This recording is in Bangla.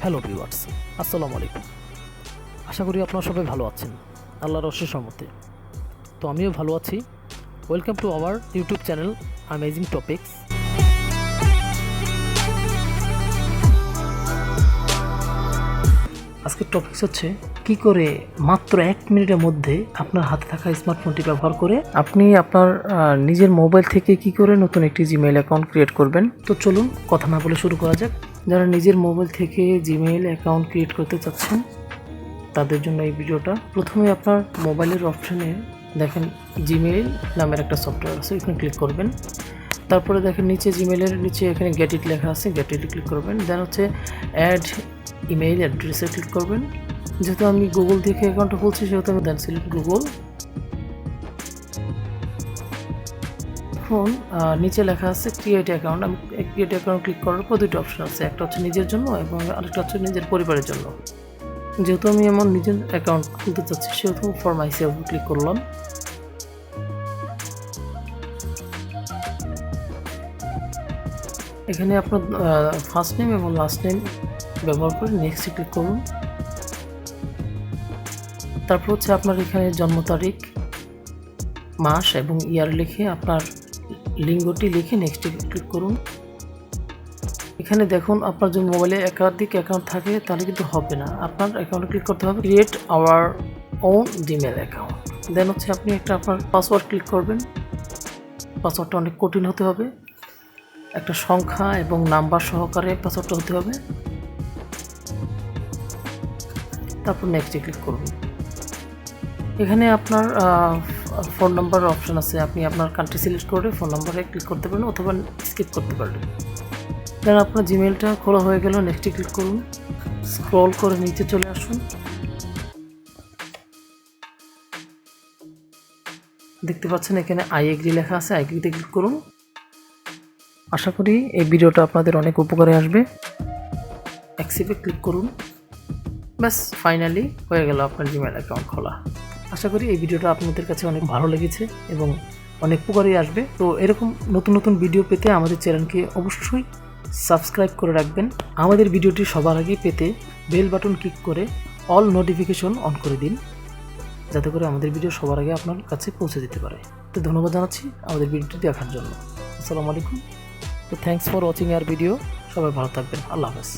হ্যালো ভিউয়ার্স, আসসালামু আলাইকুম। আশা করি আপনারা সবাই ভালো আছেন আল্লাহর অশেষ রহমতে। তো আমিও ভালো আছি। Welcome to our YouTube channel amazing topics. আজকের টপিকস হচ্ছে কি করে মাত্র 1 মিনিটের মধ্যে আপনার হাতে থাকা স্মার্টফোনটি ব্যবহার করে আপনি আপনার নিজের মোবাইল থেকে কি করে নতুন একটি জিমেইল অ্যাকাউন্ট ক্রিয়েট করবেন। তো চলুন কথা না বলে শুরু করা যাক। যারা নিজের মোবাইল থেকে জিমেইল অ্যাকাউন্ট ক্রিয়েট করতে চাচ্ছেন তাদের জন্য এই ভিডিওটা। প্রথমে আপনার মোবাইলের অপশানে দেখেন জিমেইল নামের একটা সফটওয়্যার আছে, এখানে ক্লিক করবেন। তারপরে দেখেন নিচে জিমেইলের নিচে এখানে গেট ইট লেখা আছে, গেট ইটে ক্লিক করবেন। দেন হচ্ছে অ্যাড ইমেইল অ্যাড্রেসে ক্লিক করবেন। যেহেতু আমি গুগল থেকে অ্যাকাউন্টটা খুলছি সেহেতু আমি দেন সিলেক্ট গুগল। এখন নিচে লেখা আছে ক্রিয়েট অ্যাকাউন্ট। আমি ক্রিয়েট অ্যাকাউন্ট ক্লিক করার পর দুটো অপশন আছে, একটা হচ্ছে নিজের জন্য এবং আরেকটা হচ্ছে নিজের পরিবারের জন্য। যেহেতু আমি আমার নিজের অ্যাকাউন্ট খুলতে চাচ্ছি সেহেতু ফর মাই সেলফ ক্লিক করলাম। এখানে আপনার ফার্স্ট নেম এবং লাস্ট নেম ব্যবহার করে নেক্সটে ক্লিক করুন। তারপর হচ্ছে আপনার এখানে জন্ম তারিখ, মাস এবং ইয়ার লিখে আপনার লিঙ্গটি লিখে নেক্সটে ক্লিক করুন। এখানে দেখুন আপনার যদি মোবাইলে একাধিক অ্যাকাউন্ট থাকে তাহলে কিন্তু হবে না, আপনার অ্যাকাউন্টে ক্লিক করতে হবে create our own Gmail account. Then হচ্ছে আপনি একটা আপনার পাসওয়ার্ড ক্লিক করবেন। পাসওয়ার্ডটা অনেক কঠিন হতে হবে, একটা সংখ্যা এবং নাম্বার সহকারে পাসওয়ার্ডটা হতে হবে। তারপর নেক্সটে ক্লিক করুন। এখানে আপনার ফোন নাম্বার অপশন আছে, আপনি আপনার কান্ট্রি সিলেক্ট করে ফোন নাম্বারে ক্লিক করতে পারেন অথবা স্কিপ করতে পারবেন। দেন আপনার জিমেলটা খোলা হয়ে গেল, নেক্সটে ক্লিক করুন। স্ক্রল করে নিচে চলে আসুন। দেখতে পাচ্ছেন এখানে আই এগ্রি লেখা আছে, আই এগ্রিতে ক্লিক করুন। আশা করি এই ভিডিওটা আপনাদের অনেক উপকারে আসবে। অ্যাকসেপ্টে ক্লিক করুন। ব্যাস ফাইনালি হয়ে গেল আপনার জিমেল অ্যাকাউন্ট খোলা। আশা করি এই ভিডিওটা আপনাদের কাছে অনেক ভালো লেগেছে এবং অনেক উপকারে আসবে। তো এরকম নতুন নতুন ভিডিও পেতে আমাদের চ্যানেলকে অবশ্যই সাবস্ক্রাইব করে রাখবেন। আমাদের ভিডিওটি সবার আগে পেতে বেল বাটন ক্লিক করে অল নোটিফিকেশন অন করে দিন, যাতে করে আমাদের ভিডিও সবার আগে আপনার কাছে পৌঁছে দিতে পারে। তো ধন্যবাদ জানাচ্ছি আমাদের ভিডিওটি দেখার জন্য। আসসালামু আলাইকুম। তো thanks for watching hour video. সবাই ভালো থাকবেন। আল্লাহ হাফেজ।